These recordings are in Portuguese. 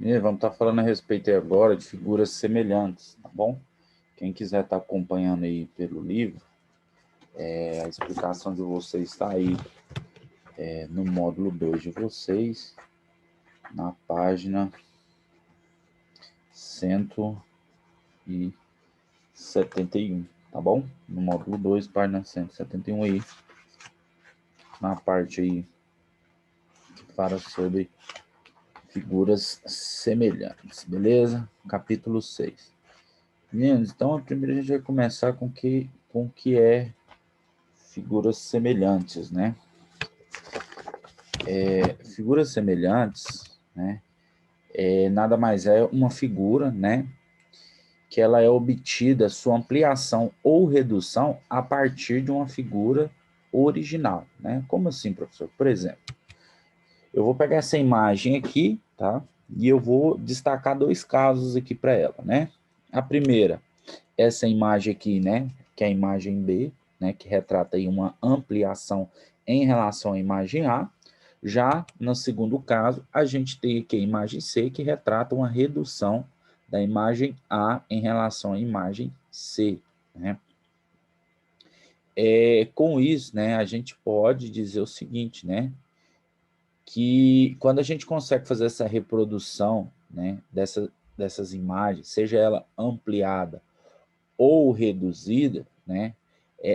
E vamos estar falando a respeito aí agora de figuras semelhantes, tá bom? Quem quiser estar acompanhando aí pelo livro, a explicação de vocês está aí no módulo 2 de vocês, na página 171, tá bom? No módulo 2, página 171 aí, na parte aí que fala sobre figuras semelhantes, beleza? Capítulo 6. Meninos, então primeiro a gente vai começar com o que é figuras semelhantes, né? Figuras semelhantes, né? Nada mais é uma figura, né? Que ela é obtida sua ampliação ou redução a partir de uma figura original, né? Como assim, professor? Por exemplo, eu vou pegar essa imagem aqui, tá? E eu vou destacar dois casos aqui para ela, né? A primeira, essa imagem aqui, né? Que é a imagem B, né? Que retrata aí uma ampliação em relação à imagem A. Já no segundo caso, a gente tem aqui a imagem C, que retrata uma redução da imagem A em relação à imagem C, né? Com isso, né, a gente pode dizer o seguinte, né, que quando a gente consegue fazer essa reprodução, né, dessas imagens, seja ela ampliada ou reduzida, né,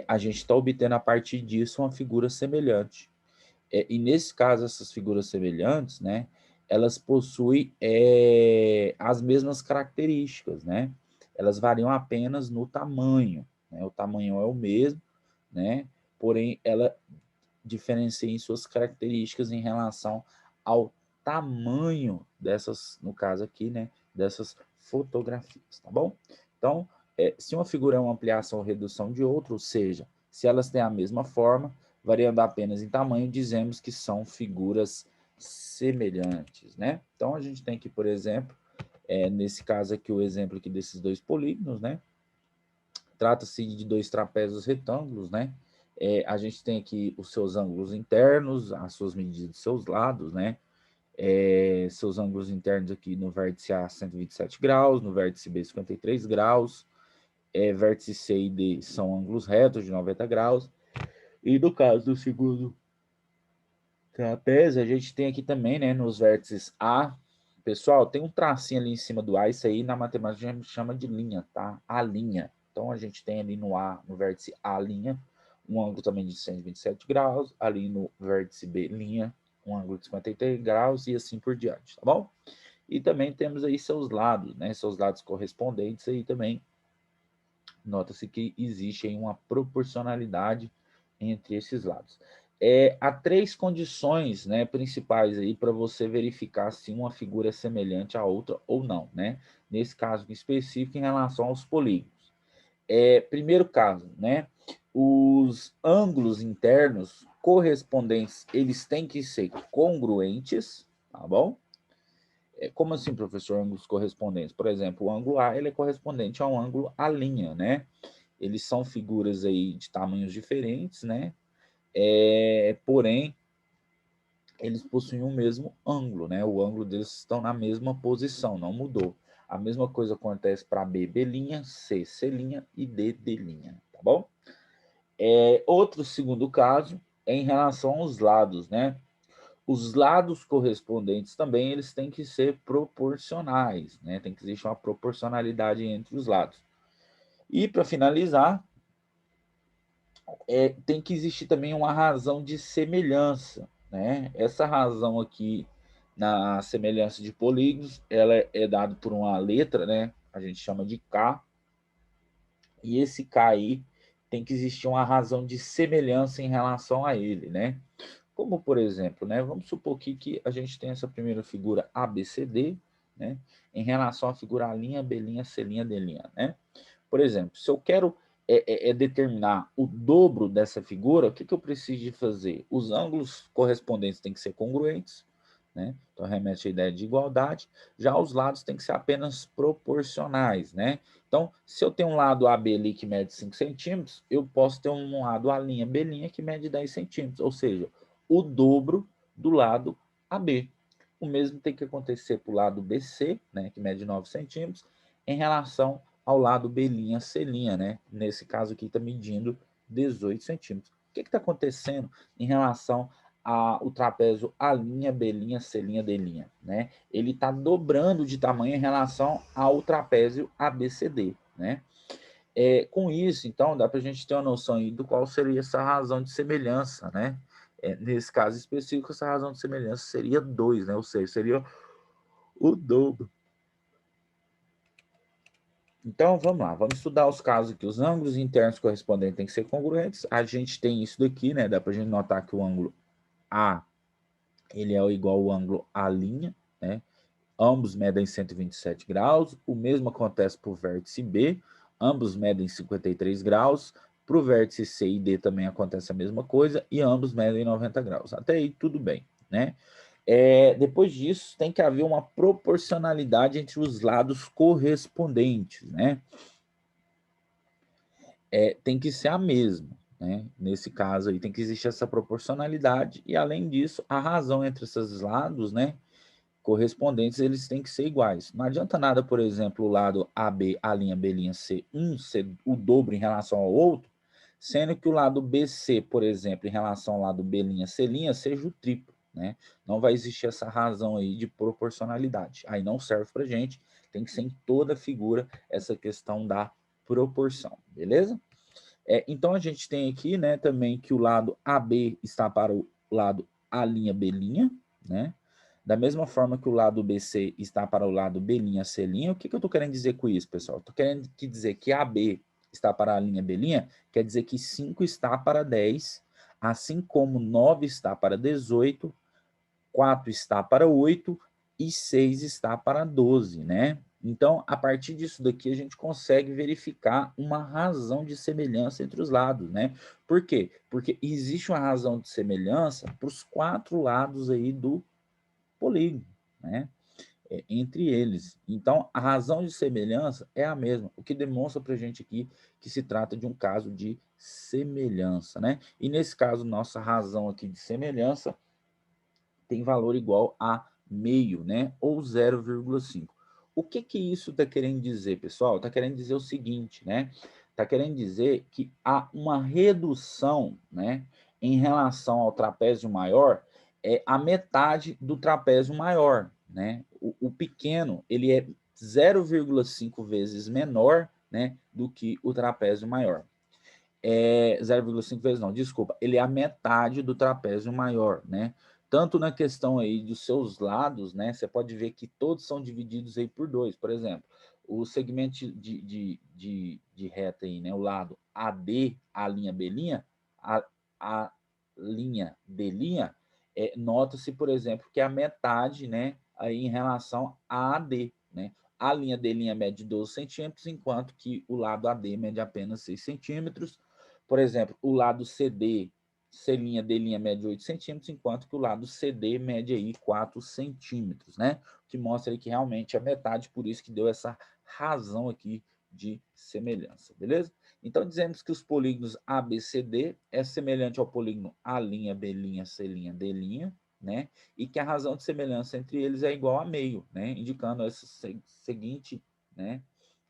a gente está obtendo a partir disso uma figura semelhante. E nesse caso, essas figuras semelhantes, né, elas possuem as mesmas características, né? Elas variam apenas no tamanho, né? O tamanho é o mesmo, né? Porém, ela diferencia em suas características em relação ao tamanho dessas, no caso aqui, né, dessas fotografias, tá bom? Então, se uma figura é uma ampliação ou redução de outra, ou seja, se elas têm a mesma forma, variando apenas em tamanho, dizemos que são figuras semelhantes, né? Então, a gente tem aqui, por exemplo, nesse caso aqui, o exemplo aqui desses dois polígonos, né? Trata-se de dois trapézios retângulos, né? A gente tem aqui os seus ângulos internos, as suas medidas de seus lados, né? Seus ângulos internos aqui no vértice A 127 graus, no vértice B 53 graus, vértice C e D são ângulos retos de 90 graus, e no caso do segundo trapézio, a gente tem aqui também, né, nos vértices A, pessoal, tem um tracinho ali em cima do A, isso aí na matemática a gente chama de linha, tá? A linha. Então, a gente tem ali no A, no vértice A, linha, um ângulo também de 127 graus, ali no vértice B, linha, um ângulo de 53 graus e assim por diante, tá bom? E também temos aí seus lados, né? Seus lados correspondentes aí também. Nota-se que existe aí uma proporcionalidade entre esses lados. Há três condições, né, principais aí para você verificar se uma figura é semelhante à outra ou não, né? Nesse caso específico, em relação aos polígonos. Primeiro caso, né? Os ângulos internos correspondentes, eles têm que ser congruentes, tá bom? Como assim, professor, ângulos correspondentes? Por exemplo, o ângulo A, ele é correspondente ao ângulo A', né? Eles são figuras aí de tamanhos diferentes, né? Porém, eles possuem o mesmo ângulo, né? O ângulo deles estão na mesma posição, não mudou. A mesma coisa acontece para B, B', C, C' e D, D', tá bom? Outro segundo caso é em relação aos lados, né? Os lados correspondentes também, eles têm que ser proporcionais, né? Tem que existir uma proporcionalidade entre os lados. E, para finalizar, tem que existir também uma razão de semelhança, né? Essa razão aqui, na semelhança de polígonos, ela é dada por uma letra, né? A gente chama de K, e esse K aí tem que existir uma razão de semelhança em relação a ele, né? Como, por exemplo, né? Vamos supor que a gente tem essa primeira figura ABCD, né? Em relação à figura A', B', C', D', né? Por exemplo, se eu quero determinar o dobro dessa figura, o que eu preciso de fazer? Os ângulos correspondentes têm que ser congruentes, né? Então, remete à ideia de igualdade. Já os lados têm que ser apenas proporcionais, né? Então, se eu tenho um lado AB ali que mede 5 centímetros, eu posso ter um lado A', B' que mede 10 centímetros, ou seja, o dobro do lado AB. o mesmo tem que acontecer para o lado BC, né, que mede 9 centímetros, em relação ao lado B', C', né? Nesse caso aqui está medindo 18 centímetros. O que está acontecendo em relação ao trapézio A', B', C', D', né? Ele está dobrando de tamanho em relação ao trapézio ABCD, né? Com isso, então, dá para a gente ter uma noção aí do qual seria essa razão de semelhança, né? Nesse caso específico, essa razão de semelhança seria 2, né? Ou seja, seria o dobro. Então, vamos lá, vamos estudar os casos que os ângulos internos correspondentes têm que ser congruentes. A gente tem isso daqui, né? Dá para a gente notar que o ângulo A, ele é igual ao ângulo A', né? Ambos medem 127 graus. O mesmo acontece para o vértice B, ambos medem 53 graus. Para o vértice C e D também acontece a mesma coisa, e ambos medem 90 graus. Até aí tudo bem, né? Depois disso, tem que haver uma proporcionalidade entre os lados correspondentes, né? Tem que ser a mesma, né? Nesse caso aí tem que existir essa proporcionalidade, e além disso, a razão entre esses lados, né, correspondentes, eles têm que ser iguais. Não adianta nada, por exemplo, o lado AB, B', ser o dobro em relação ao outro, sendo que o lado BC, por exemplo, em relação ao lado B', C', seja o triplo, né? Não vai existir essa razão aí de proporcionalidade. Aí não serve para gente, tem que ser em toda figura essa questão da proporção, beleza? Então a gente tem aqui, né, também que o lado AB está para o lado A', B', né? Da mesma forma que o lado BC está para o lado B', C'. O que eu estou querendo dizer com isso, pessoal? Estou querendo dizer que AB está para a linha B', quer dizer que 5 está para 10, assim como 9 está para 18, 4 está para 8 e 6 está para 12, né? Então, a partir disso daqui, a gente consegue verificar uma razão de semelhança entre os lados, né? Por quê? Porque existe uma razão de semelhança para os 4 lados aí do polígono, né? Entre eles. Então, a razão de semelhança é a mesma, o que demonstra para a gente aqui que se trata de um caso de semelhança, né? E nesse caso, nossa razão aqui de semelhança tem valor igual a meio, né? Ou 0,5. O que isso está querendo dizer, pessoal? Está querendo dizer o seguinte, né? Está querendo dizer que há uma redução, né, em relação ao trapézio maior, a metade do trapézio maior, né? O pequeno, ele é 0,5 vezes menor, né, do que o trapézio maior. 0,5 vezes não, desculpa, ele é a metade do trapézio maior, né? Tanto na questão aí dos seus lados, né? Você pode ver que todos são divididos aí por 2. Por exemplo, o segmento de reta aí, né? O lado AD, B', a linha D', nota-se, por exemplo, que é a metade, né? Aí em relação a AD, né? A linha D' mede 12 centímetros, enquanto que o lado AD mede apenas 6 centímetros. Por exemplo, o lado CD, C', D' mede 8 centímetros, enquanto que o lado CD mede aí 4 centímetros, né? O que mostra aí que realmente é metade, por isso que deu essa razão aqui de semelhança, beleza? Então, dizemos que os polígonos ABCD é semelhante ao polígono A', B', C', D', né? E que a razão de semelhança entre eles é igual a meio, né? Indicando essa seguinte, né,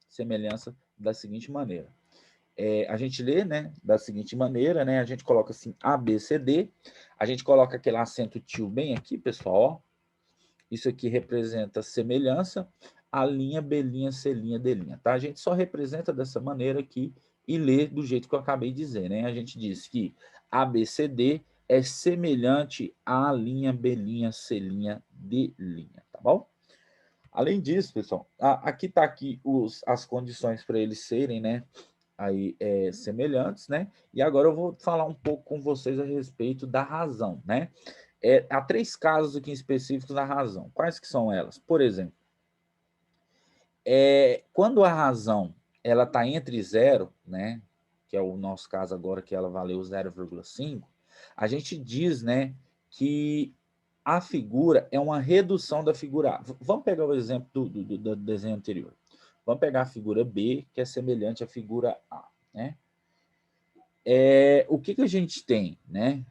semelhança da seguinte maneira. A gente lê, né, da seguinte maneira, né, a gente coloca assim A, B, C, D, a gente coloca aquele acento tio bem aqui, pessoal, ó. Isso aqui representa semelhança, a linha B', C', D', tá? A gente só representa dessa maneira aqui e lê do jeito que eu acabei de dizer, né? A gente diz que A, B, C, D é semelhante à linha B', C', D', tá bom? Além disso, pessoal, aqui tá aqui as condições para eles serem, né, aí semelhantes, né? E agora eu vou falar um pouco com vocês a respeito da razão, né? Há 3 casos aqui específicos da razão. Quais que são elas? Por exemplo, quando a razão ela está entre 0, né? Que é o nosso caso agora, que ela valeu 0,5, a gente diz, né, que a figura é uma redução da figura A. Vamos pegar o exemplo do desenho anterior. Vamos pegar a figura B, que é semelhante à figura A, né? O que a gente tem, né?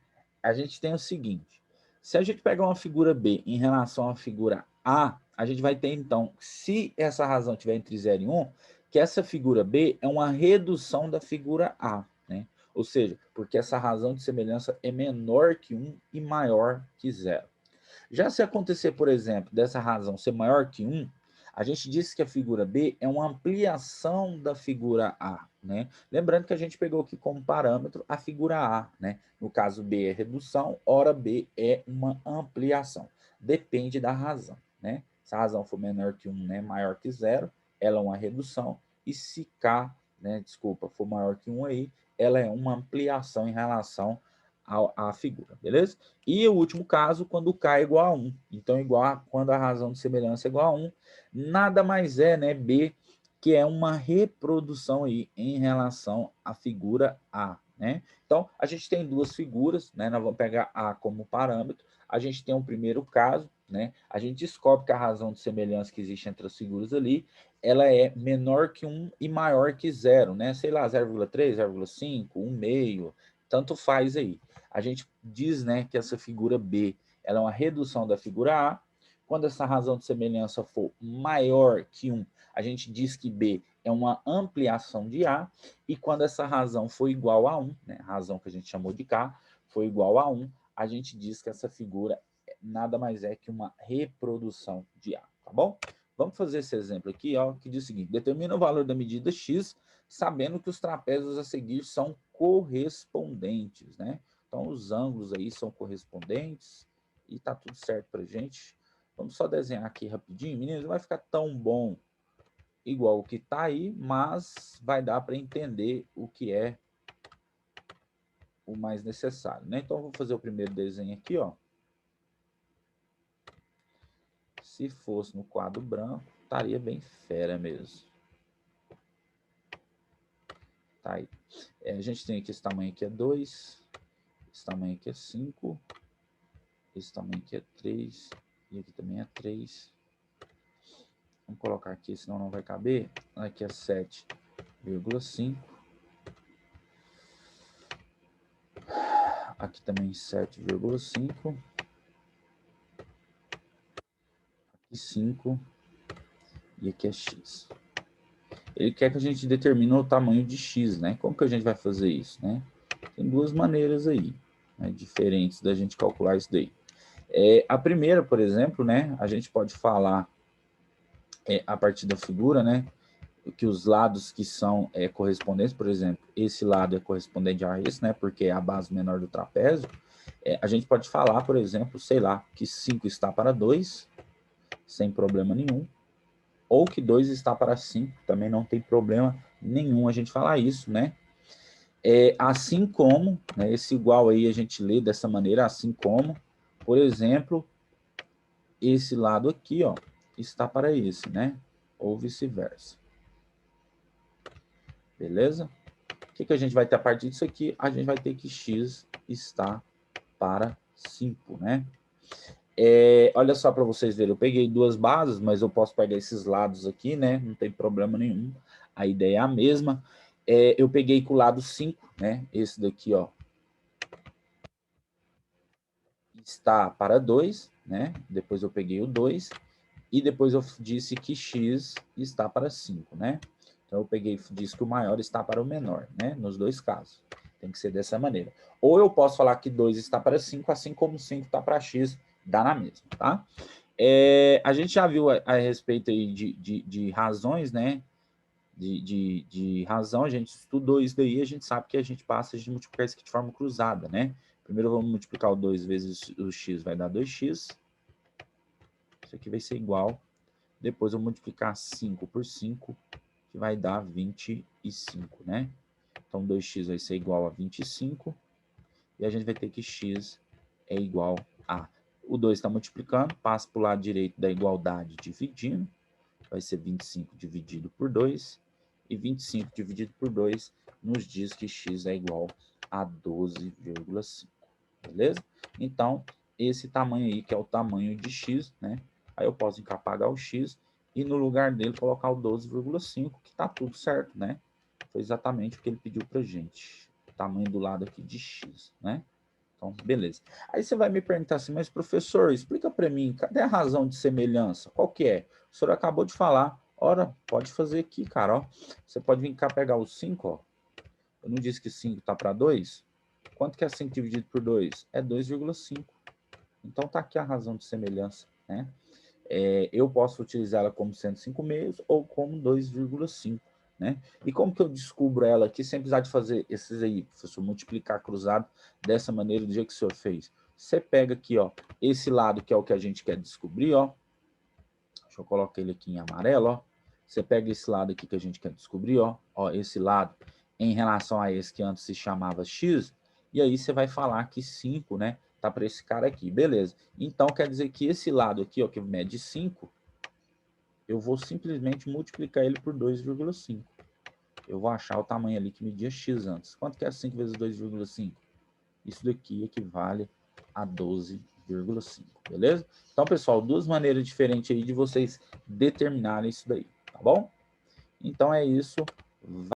A gente tem o seguinte: Se a gente pegar uma figura B em relação à figura A, a gente vai ter, então, se essa razão estiver entre 0 e 1, que essa figura B é uma redução da figura A, né? Ou seja, porque essa razão de semelhança é menor que 1 e maior que 0. Já se acontecer, por exemplo, dessa razão ser maior que 1, a gente disse que a figura B é uma ampliação da figura A, né? Lembrando que a gente pegou aqui como parâmetro a figura A, né? No caso, B é redução, ora B é uma ampliação. Depende da razão, né? Se a razão for menor que 1, né, maior que 0, ela é uma redução. E se K, né, desculpa, for maior que 1 aí, ela é uma ampliação em relação à figura, beleza? E o último caso, quando K é igual a 1. Então, quando a razão de semelhança é igual a 1, nada mais é, né, B, que é uma reprodução aí em relação à figura A, né? Então, a gente tem duas figuras, né? Nós vamos pegar A como parâmetro. A gente tem um primeiro caso, né? A gente descobre que a razão de semelhança que existe entre as figuras ali, ela é menor que 1 e maior que 0, né? Sei lá, 0,3, 0,5, 1,5, tanto faz aí. A gente diz, né, que essa figura B ela é uma redução da figura A. Quando essa razão de semelhança for maior que 1, a gente diz que B é uma ampliação de A. E quando essa razão for igual a 1, né, a razão que a gente chamou de K, for igual a 1, a gente diz que essa figura nada mais é que uma reprodução de A, tá bom? Vamos fazer esse exemplo aqui, ó, que diz o seguinte: determina o valor da medida x, sabendo que os trapézios a seguir são correspondentes, né? Então, os ângulos aí são correspondentes e tá tudo certo pra gente. Vamos só desenhar aqui rapidinho. Meninos, não vai ficar tão bom igual o que tá aí, mas vai dar para entender o que é o mais necessário, né? Então, vou fazer o primeiro desenho aqui, ó. Se fosse no quadro branco, estaria bem fera mesmo. Tá aí. A gente tem aqui esse tamanho aqui é 2, esse tamanho aqui é 5, esse tamanho aqui é 3, e aqui também é 3. Vamos colocar aqui, senão não vai caber. Aqui é 7,5. Aqui também 7,5. Aqui 5. E aqui é x. Ele quer que a gente determine o tamanho de x, né? Como que a gente vai fazer isso, né? Tem duas maneiras aí, né, diferentes da gente calcular isso daí. A primeira, por exemplo, né? A gente pode falar a partir da figura, né? Que os lados que são correspondentes, por exemplo, esse lado é correspondente a esse, né? Porque é a base menor do trapézio. A gente pode falar, por exemplo, sei lá, que 5 está para 2, sem problema nenhum. Ou que 2 está para 5, também não tem problema nenhum a gente falar isso, né? Assim como, né, esse igual aí a gente lê dessa maneira, assim como, por exemplo, esse lado aqui, ó, está para esse, né? Ou vice-versa. Beleza? O que a gente vai ter a partir disso aqui? A gente vai ter que x está para 5, né? Olha só para vocês verem, eu peguei duas bases, mas eu posso pegar esses lados aqui, né? Não tem problema nenhum. A ideia é a mesma. Eu peguei com o lado 5, né? Esse daqui, ó, está para 2, né? Depois eu peguei o 2 e depois eu disse que x está para 5, né? Então eu peguei e disse que o maior está para o menor, né? Nos dois casos. Tem que ser dessa maneira. Ou eu posso falar que 2 está para 5, assim como 5 está para x, dá na mesma, tá? A gente já viu a respeito aí de razões, né? De razão, a gente estudou isso daí, a gente sabe que a gente passa de multiplicar isso aqui de forma cruzada, né? Primeiro vamos multiplicar o 2 vezes o x, vai dar 2x. Isso aqui vai ser igual. Depois eu vou multiplicar 5 por 5, que vai dar 25, né? Então 2x vai ser igual a 25. E a gente vai ter que x é igual a... O 2 está multiplicando, passa para o lado direito da igualdade dividindo. Vai ser 25 dividido por 2. E 25 dividido por 2 nos diz que x é igual a 12,5. Beleza? Então, esse tamanho aí, que é o tamanho de x, né? Aí eu posso apagar o x e no lugar dele colocar o 12,5, que está tudo certo, né? Foi exatamente o que ele pediu para gente. O tamanho do lado aqui de x, né? Então, beleza. Aí você vai me perguntar assim, mas professor, explica para mim, cadê a razão de semelhança? Qual que é? O senhor acabou de falar. Ora, pode fazer aqui, cara, ó. Você pode vir cá pegar o 5, ó. Eu não disse que 5 tá para 2? Quanto que é 5 dividido por 2? É 2,5. Então tá aqui a razão de semelhança, né? Eu posso utilizá-la como sendo 5 meios ou como 2,5, né? E como que eu descubro ela aqui sem precisar de fazer esses aí, professor, multiplicar cruzado dessa maneira do jeito que o senhor fez? Você pega aqui, ó, esse lado que é o que a gente quer descobrir, ó. Deixa eu colocar ele aqui em amarelo, ó. Você pega esse lado aqui que a gente quer descobrir, ó, esse lado em relação a esse que antes se chamava x, e aí você vai falar que 5, né, tá para esse cara aqui, beleza. Então quer dizer que esse lado aqui, ó, que mede 5, eu vou simplesmente multiplicar ele por 2,5. Eu vou achar o tamanho ali que media x antes. Quanto que é 5 vezes 2,5? Isso daqui equivale a 12,5, beleza? Então, pessoal, duas maneiras diferentes aí de vocês determinarem isso daí, tá bom? Então é isso.